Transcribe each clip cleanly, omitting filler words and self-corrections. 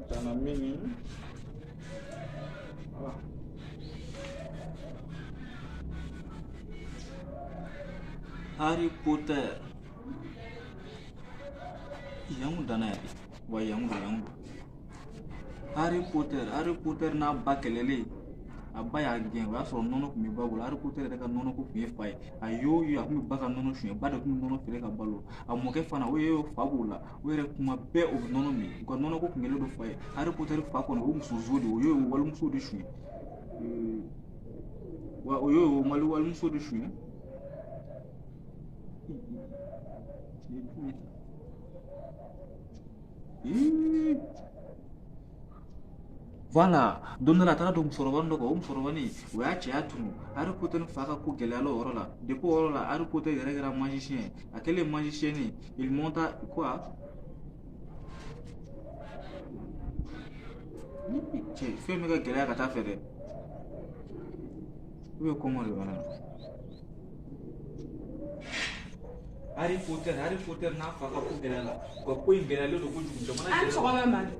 Tana mini. Harry Potter. Yangu dana ya. Wa yangu. Harry Potter na bakelele. Abaya gen wa so nono ku mi babula Harry Potter daga nono ku fi fai. Ayo ya ku mi baka nono shwe bada ku nono fere ka balo. Amoke fana we fabula. We re kuma be o nono mi. Ko nono ku ngelo do fai. Harry Potter fa ko no musuzo do yo wal musuzo do shwe. Wa oyo malu wal musuzo do shwe. Voilà, donne la tara dum sorobando ko sorobani we a ci atunu Harry Potter faka ko gelalo orola depuis orola Harry Potter est magicien à quel magicien il monte quoi che fait mega gelaya ka ta fere oui comment le voilà Harry Potter na faka ko gelala ko gelalo do ko jum jamana am so ko man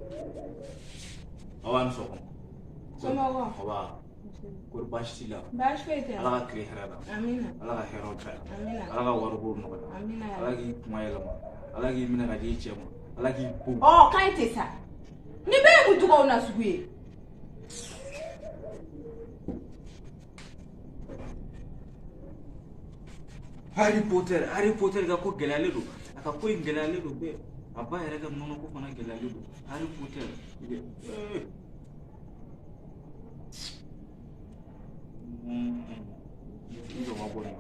awan so sama wa awa ko bashila bash fete ala kri harala amina ala hero ta amina ala warbo no amina ala gi kumayela ala gi mina ga di chema ala gi bu oh kaite sa ni be mu tuko na suguye Harry Potter ga ko gelale do aka ko gelale do be aba yere ga nono ko fana gelale do Harry Potter ide ido wabo ni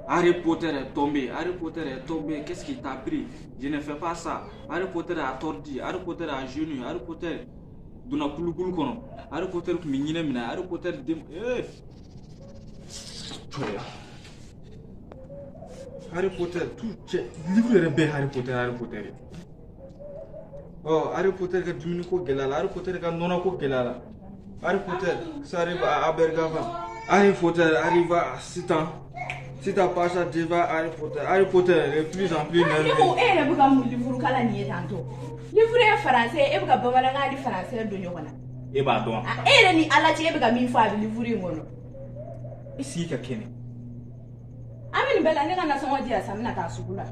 Harry Potter est tombé, qu'est-ce qui t'a pris? Je ne fais pas ça. Harry Potter a tordu, Harry Potter a genou, Harry Potter dona kulu kono. Harry Potter ku minyina mina, Harry Potter dem Harry Potter tout livre rebe Harry Potter. Oh, Harry Potter ka dumuni ko gelala, Harry Potter ka nona ko gelala. Harry Potter ça arrive à Bergava. Harry Potter arrive à Sitan. Si t'as pas ça, tu vas Harry Potter est de plus en plus nerveux. Eh, le bouga mu livre kala ni tanto. Livre français, e bouga bamala nga di français do nyokona. E ba don. Eh, ni ala ti e bouga mi fa bi livre ngono. Isi ka kene. Amin bela ne kana so ngodi asamna ta sukula.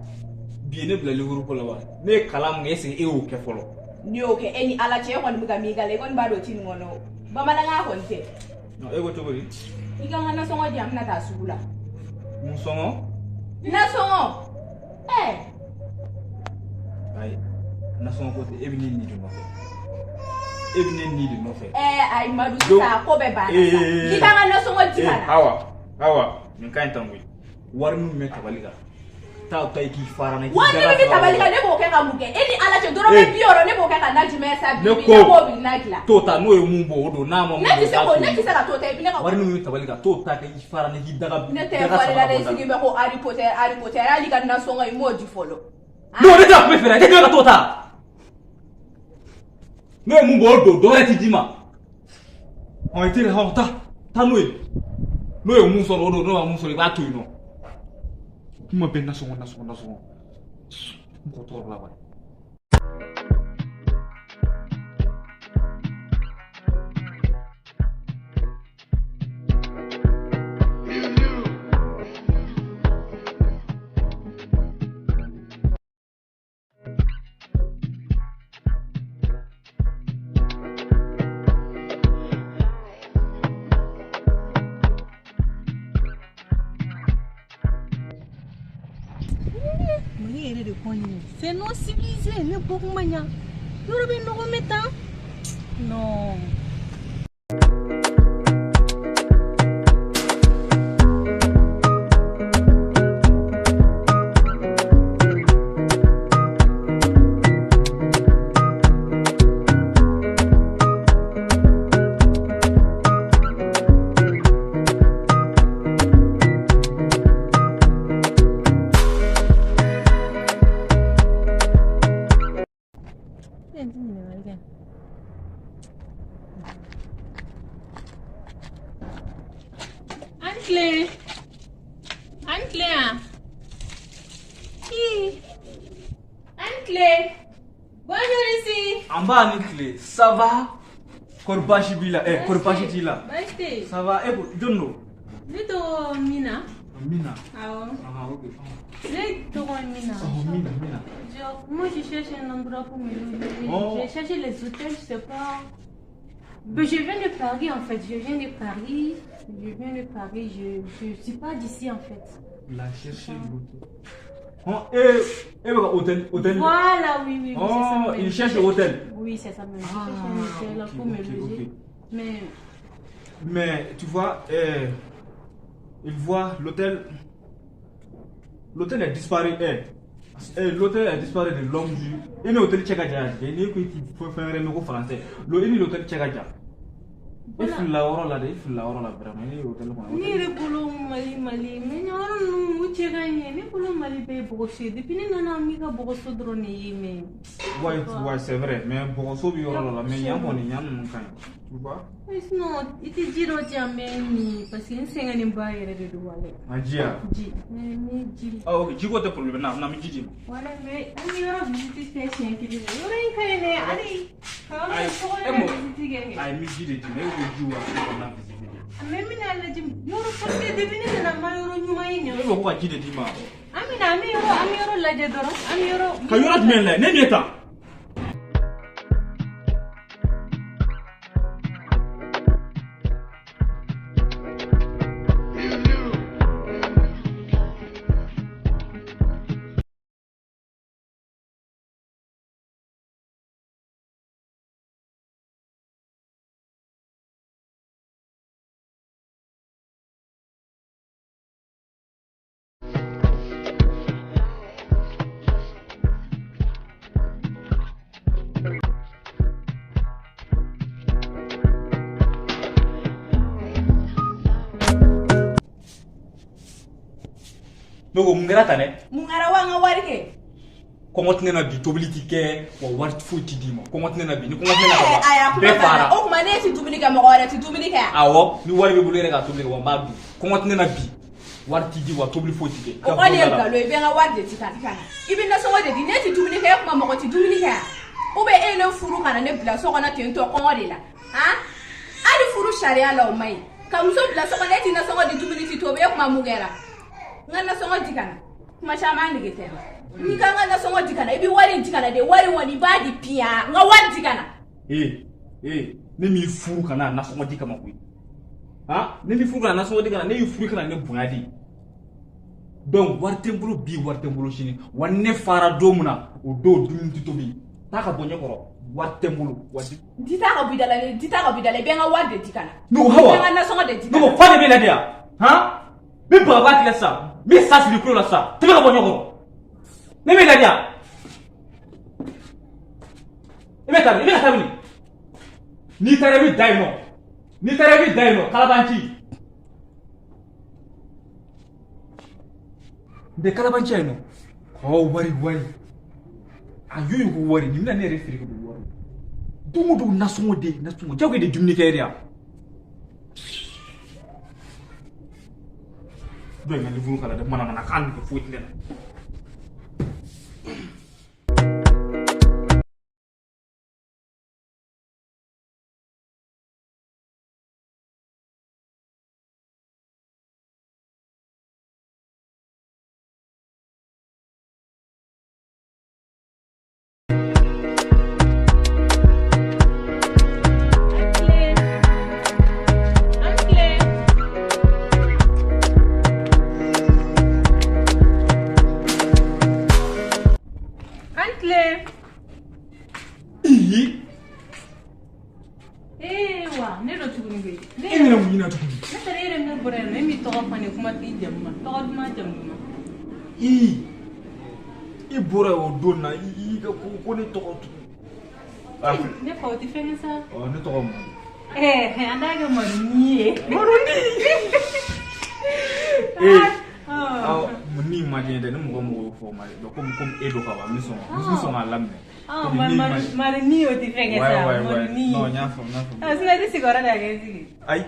Bi ne bla livre ko la wa. Ne kala mu ese e o ke folo. Ni o ke eni ala ti e ko bouga mi gale ko ba do tin ngono. Bamala nga ko nte. No e go to bori. Ika ngana so ngodi amna ta sukula. Musongo? Nasongo. Ay, nasongo kote ebini ni do no fe. Ay madu sa ko be ba. Kita ngana so ngodi bana. Hawa, min kan tangu. War nu me tabaliga. Ta ki fara na ki. Wani mi tabaliga ne bo ke ka muke. Eni ala che doro be bioro ne bo ke ka naji me sa bi ko bi nagla. Tota no e mumbo do na mo. Ne ti se ka tota e bi ne ka. War nu mi tabaliga tota ka ki fara na ki daga. Ne te fara la de sigi be ko Harry Potter ali kan na so ngai mo di follow. No ne ta prefera ke ka tota. No e mumbo do re ti dima. On était là ta no e. No e muso no muso ba tu no. Kuma ben nasongo. Motor la ba. C'est non civilisé, ne pas mania. Nous revenons mettant. Non. Clé. Bonjour ici. En bas, Clé. Ça va? Korbashi bila. Korbashi tila. Ça va? Donno. Nito Mina. Mina. Ah, ok. Nito Mina. Oh, Mina. Moi, je cherche un endroit pour me loger. Oh. J'ai cherché les hôtels, je sais pas. Mais je viens de Paris en fait. Je viens de Paris. Je ne suis pas d'ici en fait. La chercher l'hôtel. Hôtel. Voilà, oui, Oh, c'est ça. il cherche l'hôtel. Oui, c'est ça même. Je cherche un hôtel pour me loger. Okay. Mais tu vois, il voit l'hôtel. L'hôtel a disparu. L'hôtel a disparu de longue vue. Il y a un hôtel Tchèque-Dja. Il y a un faire un mot français. L'hôtel Tchèque-Dja. Il faut la hora là, vraiment. Il hôtel. Ni le boulot Mali, mais nous Tchèque-Dja. Ni boulot Mali be broché. Depuis nous n'avons amiga brosso drone mais. Ouais, c'est vrai. Mais brosso bi hora là, mais y'a mon kan. Tu vois? Non, il te dit ni parce que c'est un embaye de douale. Ajia. Ji. Mais ji. Ah ok, ji ko te problème na mi ji. Voilà, mais on y aura visité spécial qui dit. On est allé. Allez. Ay mi ji de mais ko ji wa ko na visiter. Mais mina la ji. Yoro parce que deviner na ma yoro nyuma yi e ko ji de ma. Amina ami yoro la je doro. Ami yoro. Ka yoro men la, ne mi ta. Donc mun kɛra tan dɛ. Mun kɛra wa n ka wari kɛ. Kɔngɔ tɛ ne na bi tobili ti kɛ wa wari foyi ti d'i ma. Kɔngɔ tɛ ne na bi ni kɔngɔ tɛ ne na ka ban bɛɛ fara. O kuma ne ti dumuni kɛ mɔgɔ wɛrɛ ti dumuni kɛ. Awɔ ni wari bɛ bolo yɛrɛ ka tobili kɛ wa n b'a dun. Kɔngɔ tɛ ne na bi wari ti di wa tobili foyi ti kɛ. O kɔni ye nkalon ye bɛɛ ka wari de ti ka na. I bɛ nasɔngɔ de di ne ti dumuni kɛ e kuma mɔgɔ ti dumuni kɛ. Ou bien e ne furu kana ne bila so kɔnɔ ten tɔ kɔngɔ de la. Han? Hali furu sariya la o ma ɲi. Ka muso bila so kɔnɔ e ti nasɔngɔ di dumuni ti tobi e kuma mun kɛra. N ka nasɔngɔ di kana. Kuma caman nege tɛ na. Ni ka n ka nasɔngɔ di kana i bɛ wari di kana de wari kɔni i b'a di piyan n ka wari di kana. Ne m'i furu kana nasɔngɔ di kama koyi. Han? Ne m'i furu kana nasɔngɔ di kana ne y'i furu kana ne bonya di. Donc wari tɛ n bolo bi wari tɛ n bolo sini wa ne fara don min na o don dumuni ti tobi. Taa ka bɔ ɲɛ kɔrɔ wari tɛ n bolo wari. Di taa ka bɔ i da la i bɛ n ka wari de di kana. N'o hawa. I bɛ n ka nasɔngɔ de di kana. N'o fa de bɛ na de yan. Han? Min bagaba tigɛ sisan min sa fili kulo la sisan tɛmɛ ka bɔ ɲɛ kɔrɔ. Ne bɛ ladiya. I bɛ taa min? N'i taara i bɛ da yen nɔ. Kalabanci. N tɛ kalabanci yen nɔ. Wari. A y'o ko wari ni bɛna ne yɛrɛ feere ka don wari. Don o don nasɔngɔ jago de dumuni kɛ yɛrɛ yan. Dɔ in ka livre kala dɛ mana kan de foyi tɛ ne na. I bɔra o don na i ka ko ne tɔgɔ tugu. Ne fa o tɛ fɛn sa. Ne tɔgɔ Manu. An t'a kɛ Manu ye. Ni malien tɛ ne mɔgɔ fɔ malien donc comme e do ka ban n bɛ sɔn k'a laminɛ. Manu o tɛ fɛn sa. Non n y'a faamu. Sinon i tɛ sigi o yɔrɔ de la k'e sigi. Ayi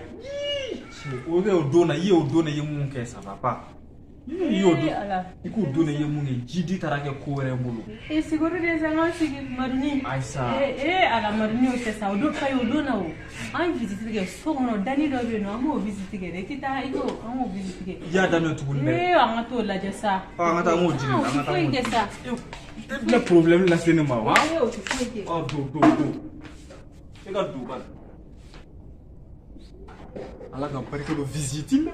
o don na i ye mun kɛ ça va pas. Yo do. Iku donne yemuni jidi tarake ko were mbulu. Et siguro des amas sigi marni. Aïssa. À la marni c'est ça. Do kay do na o. An visiter ke so no dani do be no amo visiter ke kita iko amo visiter ke. Ya dami to bunne. An to la jessa. Ngata mo jini, ngata mo. Ko ça. Le problème la cinéma wa. Oh do. C'est quand do ba. Ala ga parike do visite là.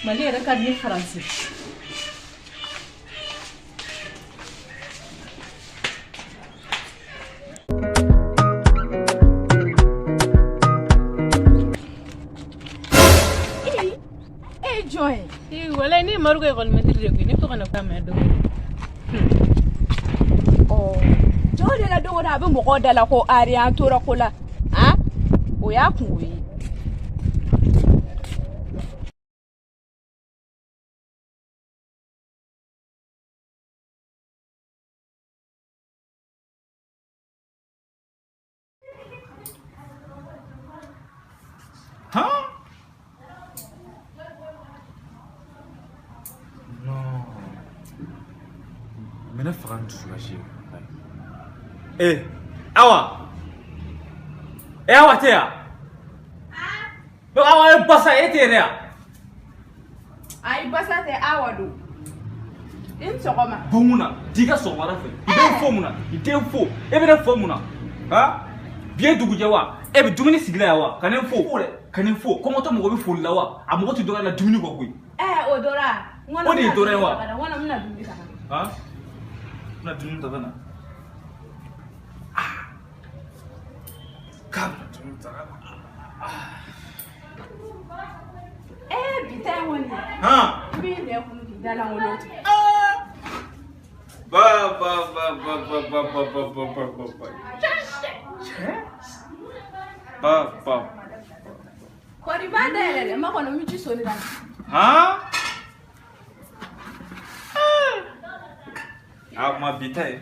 Malien era cadê français? Joy. Wala ni marugo ko metri ko ni to kana kama do. Oh. Joy la do na be mo ko dala ko ariya tora ko la. Ha? O ya kunwi. Huh? Non. Mais ne fera pas soulager. Awa. Awa tea. Awa basa eterea. Ai basa te awa do. In sokoma. Bomuna, diga somara fe. Ide fomuna, ide fo. Ebe na fomuna. Ha? Bien dugu jawa. Ebe dumini sigila yawa. Kanen fo. Kanen fo. Comment to mo bi fo lawa? Amogo ti dora na dumini ko kwi. Odora. Odi dora wa. Wana mna dumini kana. Ha? Na dumini ta bana. Kam dumini ta bana. Bita woni. Ha? Bi ne kunu di dala wolo. Ba. Kori banda ele ma kono mi ci soni dala. Ha? Ma bita e.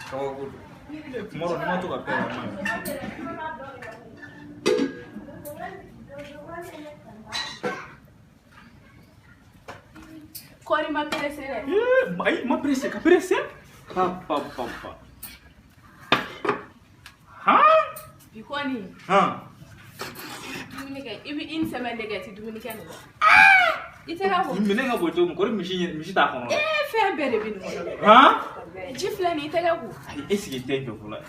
Kawo gudu. Tomorrow no matter what pera ma. Kori ma presse le. Ma presse, ka presse? Pa. Ha? Bikoni. Ha? Dumuni ke ibi in semaine de gati dumuni ke no. Itela ho. Mine nga boto mo kori mishi ta kono. Fe bere bi no. Ha? Jifla ni itela ho. Esi ke tempo fula.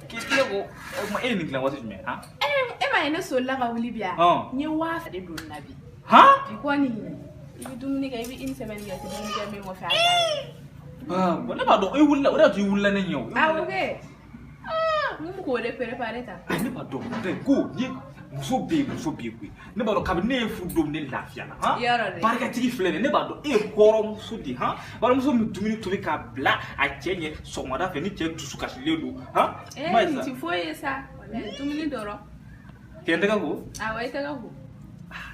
Ke tele ma ni kila watu me, ha? Ma ene so la ga wuli bia. Ni wa fa de don nabi. Ha? Bikoni. Ibi dumuni ke ibi in semaine de gati dumuni ke me mo fa. Wala ba do wulla, ora tu wulla na nyaw. Okay. Mu ko de préparer ta. Ne ba do, go, ni muso be kwi. Ne ba do kabine fu dom ne lafia na, ha? Barka tigi flene ne ba do koro muso di, ha? Ba muso mu dumuni to be ka bla a chenye so mada fe ni che tusu ka ledo, ha? Ni ti foye sa. Wala dumuni doro. Kende ka go? Awa ita ka go.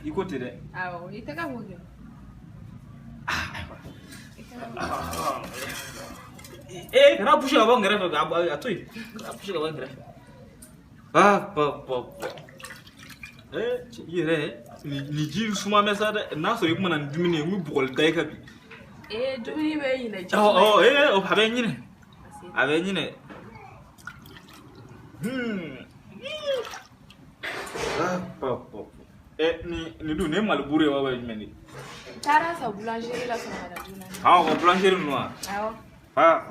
Iko tere. Awa ita ka go. Kana pushi ka bangere fe atoi. Kana pushi ka bangere. Pa. Yere ni ji suma mesa da na so yikuma na dumini mu bugol dai ka bi. Dumini be yin na ji. Habe nyine. Habe nyine. Pa. Ni du ne malbure wa ba meni. Tara sa boulangerie la sama da duna. Ko boulangerie noa.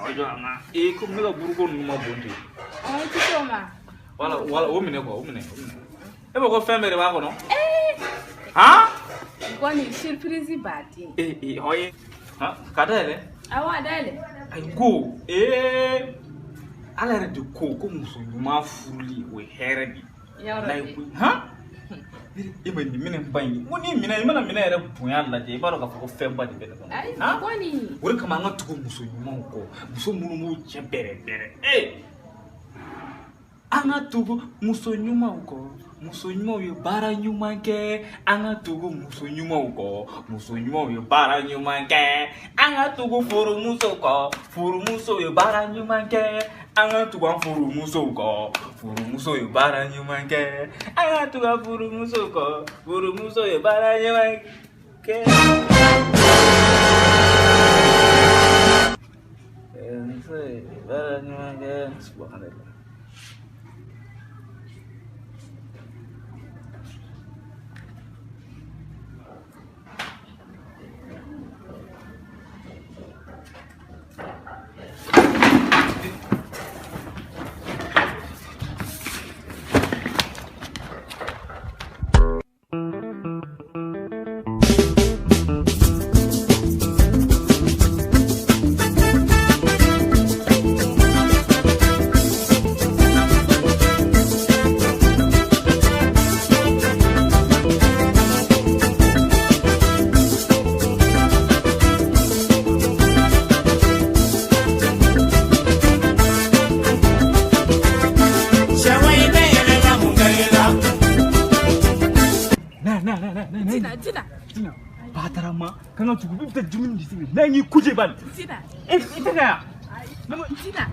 Ojo na. Ko me ga burgo no ma bonde. Ti so ma. Wala o mine. Ebe ko femere ba ko no? Ha? Ko ni surprise bati. Oye. Ha? Kada ele? Awa dale. Ai go. Ala re de ko muso ma furuli we here ni. Like ha? Ibe ni mine mbanyi. Woni mina ere bunya laje ba ro ka fo femba de bele ko. Ha? Ko ni. Wori kama nga tuko muso nyuma ko. Muso munu mu che bere. anga tugu muso nyuma uko muso nyuma yo bara nyuma ke anga tugu muso nyuma uko muso nyuma yo bara nyuma ke anga tugu furu muso yo bara nyuma ke anga tugu furu muso yo bara nyuma ke anga tugu furu muso yo bara nyuma ke bara nyuma ke subhanallah. Tina, batarama, kana tugu bita jumin di sini. Nangi kuje ban. Tina. Ita kaya. Tina.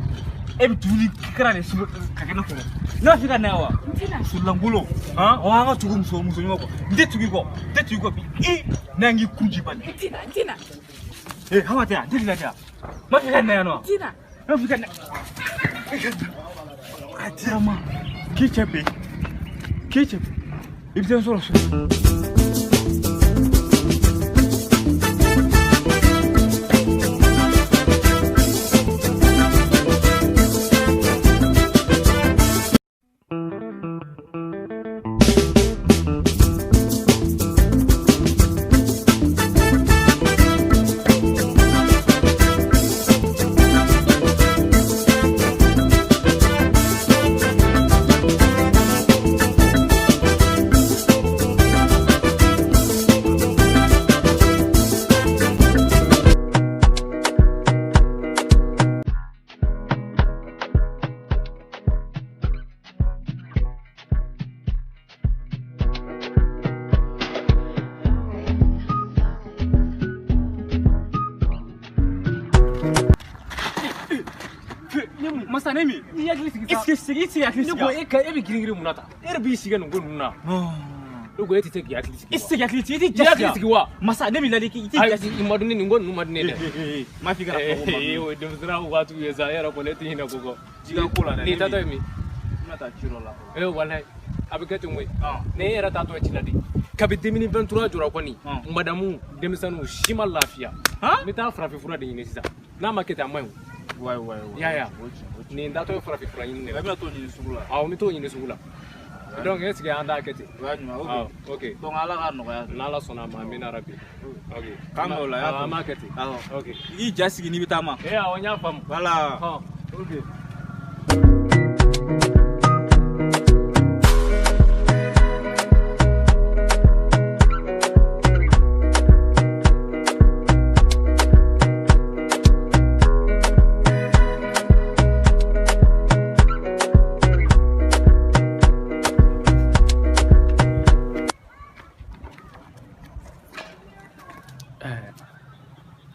Tuli kira ne subu kakena ko. Na fika nawa. Tina. Sulangulo. Ha? Wanga tugu muso nyoko. Nde tugu ko. Nangi kuje ban. Tina. Hawa ta, dili ta. Ma fika na no. Tina. Ma fika na. Batarama. Kichepe. Ibsen solo. Masanemi, isi at least. Go every green munata. Every sigan go nuna. Go eti take at least. Isi at least. At least wa. Masanemi la leki. Ai imaduni ngo numadne. Ma figara ko. We dem zra watu yeza era ko leti hina gogo. Jiga kola na. Ni tata mi. Nata chiro la. Wallahi. Abikati ngwe. Ne era tato echiladi. Kabi 2023 jura kwani. Madamu demisanu shima lafiya. Mi ta frafi fura de yinisa. Na maketa mai. Wai. Ya. Ni ndato frafi fura yinne. Ba mi to ni sugula. Mi to yinne sugula. Donc est-ce que anda kete? OK. Donc ala ka no ya. Nala sona ma mina rabi. OK. Kama la ya. Ma kete. OK. I jasi ni bitama. Onya fam. Voilà. OK.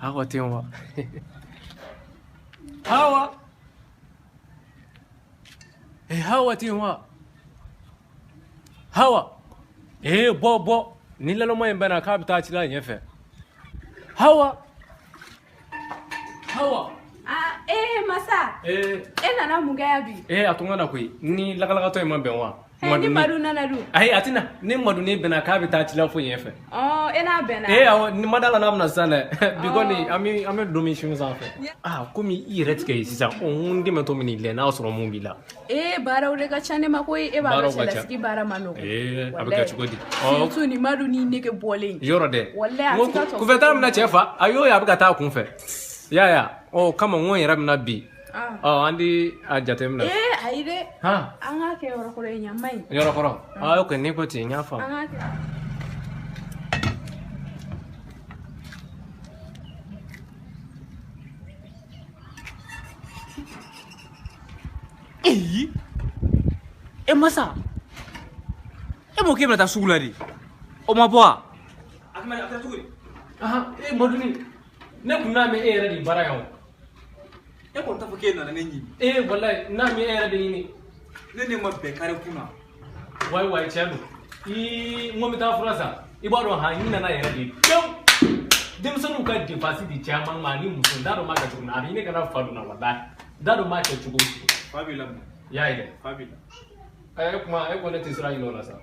Hawa tiwa. Hawa. Hawa tiwa. Hawa. Bo. Ni lalo mo yembana ka bita chila nyefe. Hawa. Masa. Nana mungaya bi. Atungana koi. Ni lagalaga to yemba benwa. Ni madu nana du. Atina ni madu ni bena ka bita chila fo nyefe. Ena bena. Ni madala na mna sana. Bigoni ami domi shinu sanfe. Komi I retke sisa ondi meto mini le na osoro mu bila. Bara ule ka chane makoi ba ga sala ski bara mano. Abika chukodi. Tu ni madu ni neke boling. Yoro de. Wallahi ku feta mna chefa ayo ya abika ta kunfe. Ya. Kama ngon yara mna bi. Andi ajate mna. Aide. Anga ke yoro kore nyamai. Yoro koro. Okay ni ko ti nyafa. Anga ke. masa. E mo ke bata sugulari. O ma boa. Akma akta tuguri. Aha, moduni. Ne kunna me era di barayo. E ko ta fake na nenyi. Wallahi na me era di ni. Ne ma be kare kuna. Wai chadu. Ngomi ta frasa. Ibado ha yina na era di. Dem sanu ka di fasi di chairman mani musun daro ma ka tuna abi ne kana falu na wallahi. Daro ma ka chugo. Fabila. Ya ile. Fabila. Kuma ko ne tisra ilo na sa.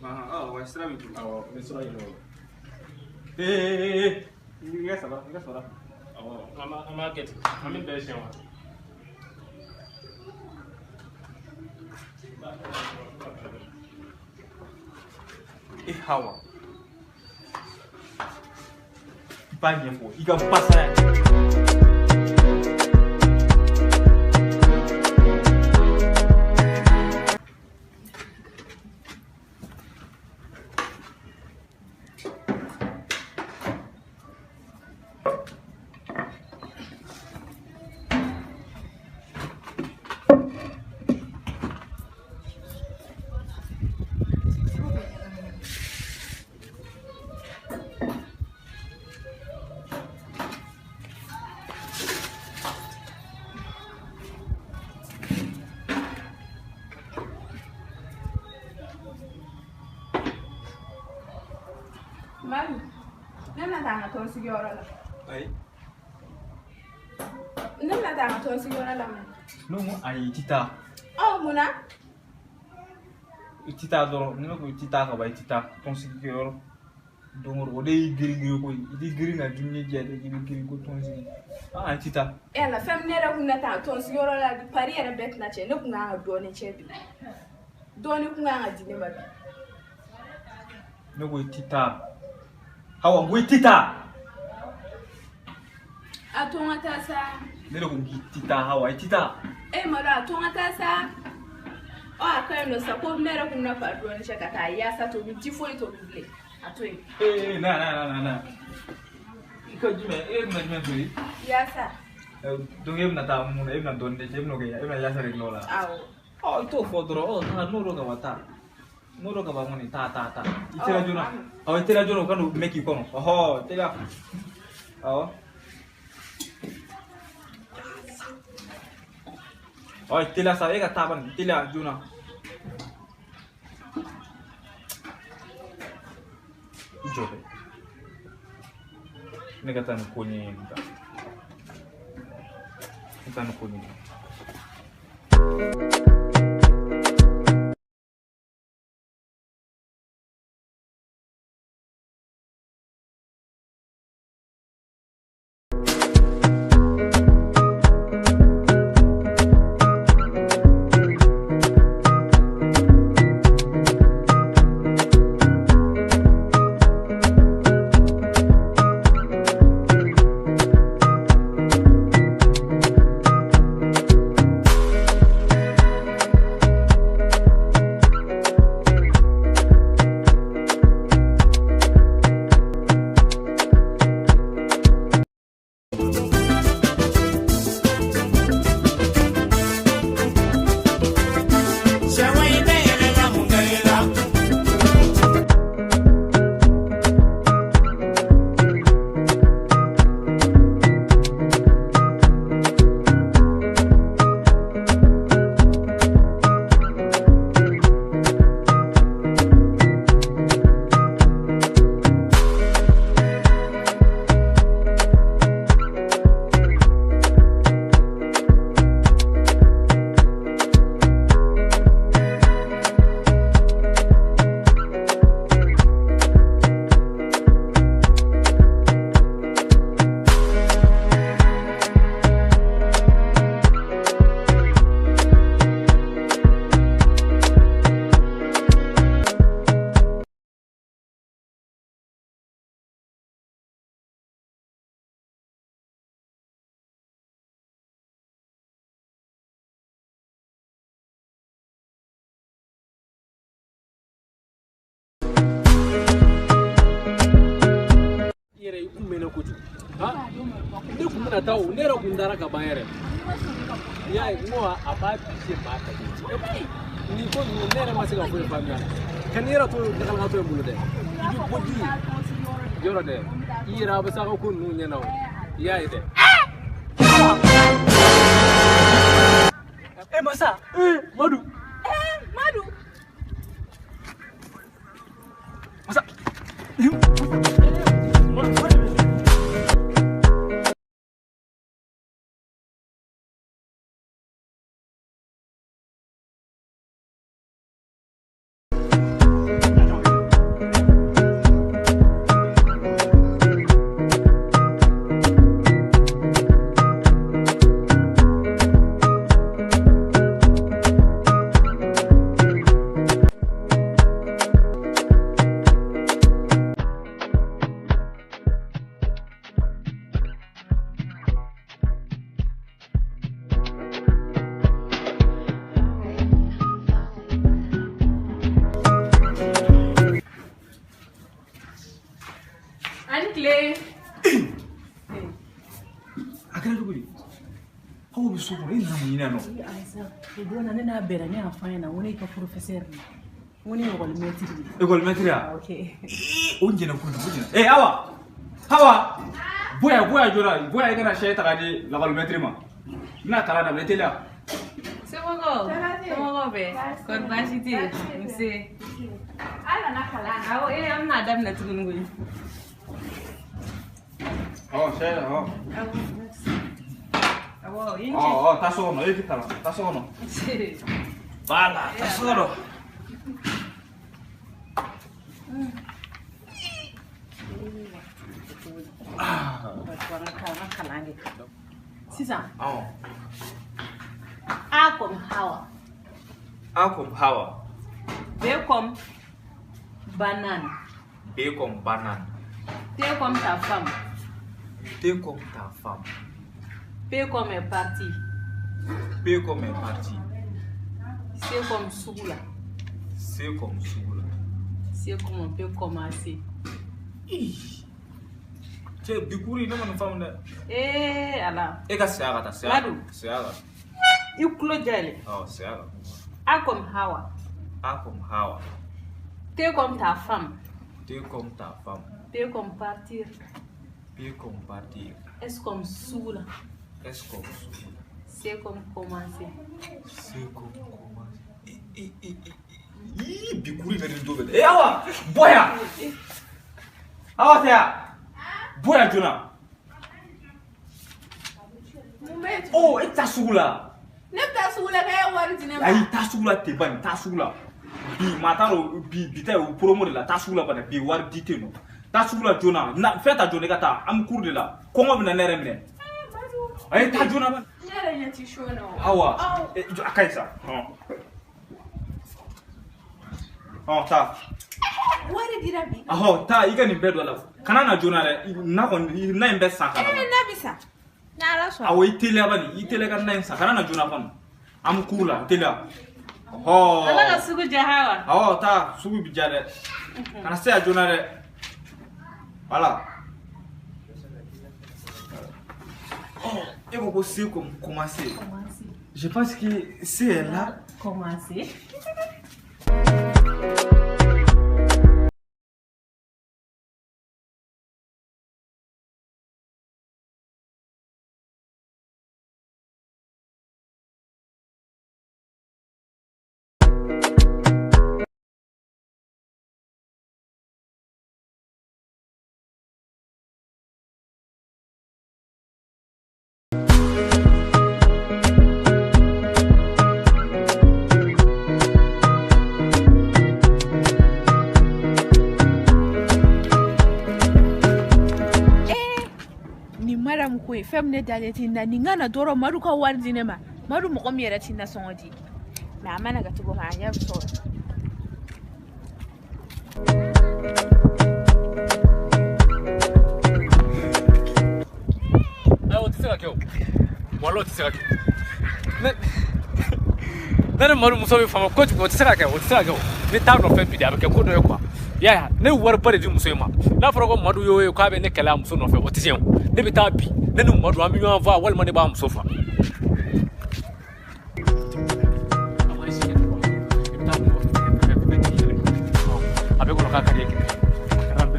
Aha, wa isra bitu. Tisra ilo. Inga sala. Ama get. Amin be shi wa. Hawa. Banyak po, ikan pasar. Mami, nem na tanga ton sigara la. Ay. Nem na tanga ton sigara la man. No mo ay tita. Oh, muna. Tita doro, nima ko tita ka bay tita. Ton sigoro. Dongor o dey giri ko, idi giri na dunye jede giri ko ton sig. Ah tita. Ela fem nera kuna ta ton sigara la di pari era bet na che ne kunga do ne chebi. Do ni kunga dine ma. No go tita. Hawa go tita. Atonga ta sa. Ne ko tita hawa tita. Mara atonga ta sa. O akai no sa ko nera kuna pa do ne cheka ta ya sa to bi tifo to bi. Atoy. Na. Iko jime, na tuli. Ya sa. Dong na ta mo na don de jem no ga ya sa reglola. Aw. Oh itu fodoro, na nuro ka wata. Nuro ka ba mo ni ta. Itira juna. Oh itira juna kan make you kono. Oh, tega. Oh. Oh, itila sa ega taban, itila juna. Jobe. Negatan kunyi kita. Kita kunyi. Ne kun bɛna taa o ne yɛrɛ kun taara ka ban yɛrɛ. I y'a ye n ko a b'a bise maa ka di. ni ko ne ne ma se ka foyi faamuya kan yɛrɛ to ne ka to bolo dɛ I bi bodi yɔrɔ dɛ I yɛrɛ a bɛ sa ka ko ninnu ɲɛna o I y'a ye dɛ masa Madu Madu masa École maître. OK. On jena ko dina. Awa. Hawa. Boya jora. Boya gana shay tagadi la école maître ma. Na tala da betela. C'est bon go. C'est bon go be. Kon bashiti. Mse. Ala na kala. Awo amna dam na tugun ngoyi. shay Awo yinche. Taso no ekitala. Taso no. Bala, taso no. Sisan. A comme Hawa. A comme Hawa. B comme banane. B comme banane. T comme ta femme. T comme ta femme. P comme est parti. P comme est parti. C comme Soula. C comme Soula. C comme on peut commencer. Tu es bikuri non mon femme là. Allah. Et c'est agata, c'est Madu. C'est agata. You close jale. C'est agata. A comme Hawa. A comme Hawa. T comme ta femme. T comme ta femme. P comme partir. P comme partir. S comme Soula. S comme Soula. C comme commencer. C comme commencer. Bikuri na rindo bele. Awa, boya. Awa tia. Boya jona. Oh, eta sugula. Nepta sugula kaya wari dinema. Ai ta sugula te ban, ta sugula. Bi mataro bi ta o promo de la ta sugula bana bi wari dite no. Ta sugula jona. Na feta jona kata am cour de la. Kongo bina nere mine. Ai ta jona ban. Nere nyati shono. Awa. Akaisa. Ta. Wari dira bi. Ta iga ni bedo la. Kana na jona re na kon na imbe saka. Na bisa. Na la so. Awo itele bani, itele kan na saka kana na jona fan. Am kula itele. Ala ka sugu jahawa. Ta sugu bijare. Kana se a jona re. Voilà. Et vous savez comment commencer. Je pense que c'est là. Commencer. Femme ne dale tinda ningana doro maru ka wari dinema maru mo ko miera tinda songodi na amana ga tugo hanya so Ai otisera kyo walo otisera kyo ne maru muso be fama ko otisera kyo ne ta no fe bi da be ko do e kwa ya ne war bare di muso ma na fara ko madu yo ka be ne kala muso no fe otisen ne be ta bi ne no madu ami yo va wal mane ba muso fa avec on a carrière rambe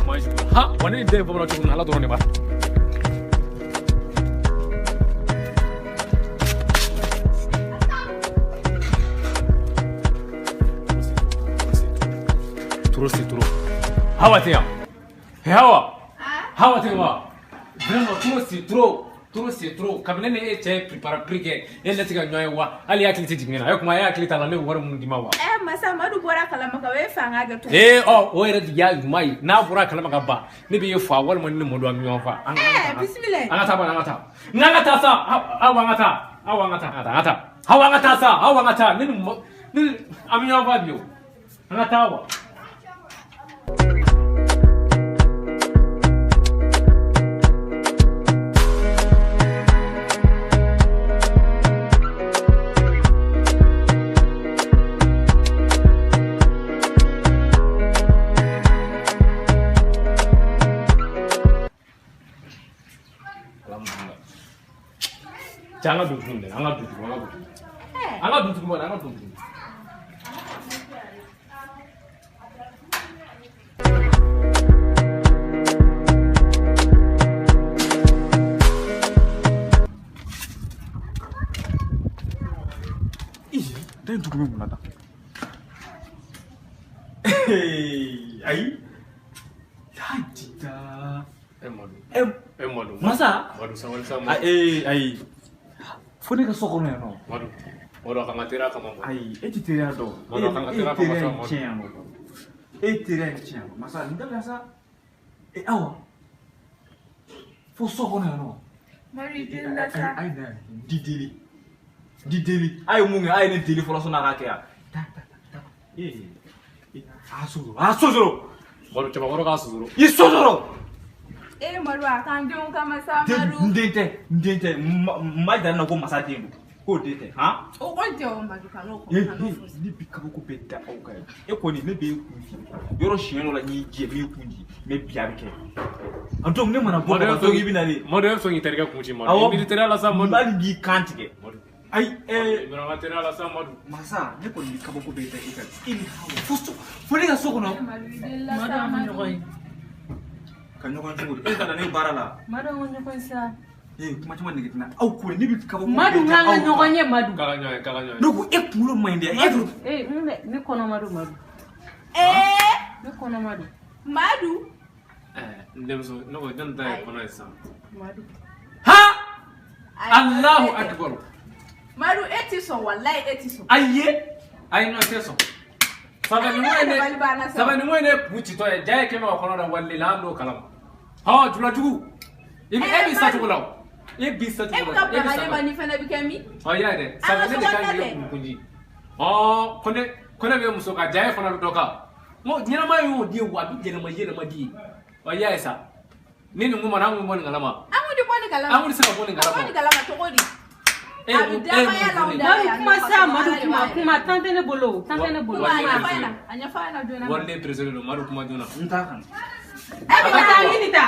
moi ha on est des pour nous la donner ba c'est trop hawa tiens hawa tiens vraiment trop c'est trop comme ne était préparé prier et là tu gagnes wa ali yakli ti digina ay kuma yakli tala ne war mun dima wa masa madu bora kala maka we fanga ga to o era di ya mai na bora kala maka ba ne be fa wal mun ne modo am fa bismillah ngata sa awangata ne am yo fa bio ngata wa jangan duduk ni, angkat duduk. Iya, dah duduk mana dah? Ai, dah. Madu. Masa? Madu sama. Ai. Fone ka soko no. Madu akan ngatira kama. Ai, tira do. Madu akan ngatira kama sama. Tira chien. Masa nda biasa. Awa. Fo soko no. mari dinda sa Ai na dideli. Ai munga ai ne deli fo sona ka ya. Asuzuro. Madu coba madu ka asuzuro. Isuzuro. maru akan jom kama sa maru Ndente majda na ko masate ko dete ha o ko je o maru kan o ko ni bi ka ko beta o kai ko ni ne be ku yoro shieno la ni je me kunji me bia be ke anto ne mana bo ka to gibi na ni madu so ni terga kunji madu ni terga la sa madu mali bi kantike ai madu na terga la sa madu masa ne ko ni ka ko beta ika ini fusto fone ga soko no maru dinda sa maru kanyo kan chugo kana ne barala Madu ngonyo konsa. kuma chuma nigiti na au ko ni bi ka ko Madu nganga nyokonye madu. Kaganyo. Nuko mulo mende Ni kono madu. Ni kono madu. madu ndemso no dan da kono isa Madu. ha Allahu akbar madu etiso wallahi etiso ai no teso sabani mwene puchi to jaye kema kono da walli lando kalama ha jula jugu ibi sa jugu law ibi sa jugu ka ba mani fana bikemi ya de sabani de kan yo kunji kone be muso ka jaye fana doka mo nyina ma yo di wa bi jena ma di ya isa nini nguma na nguma ngalama amudi boni kalama amudi sa boni kalama to godi kuma sa madu kuma tante ne bolo anya fana dona wande president madu kuma dona ntakan ta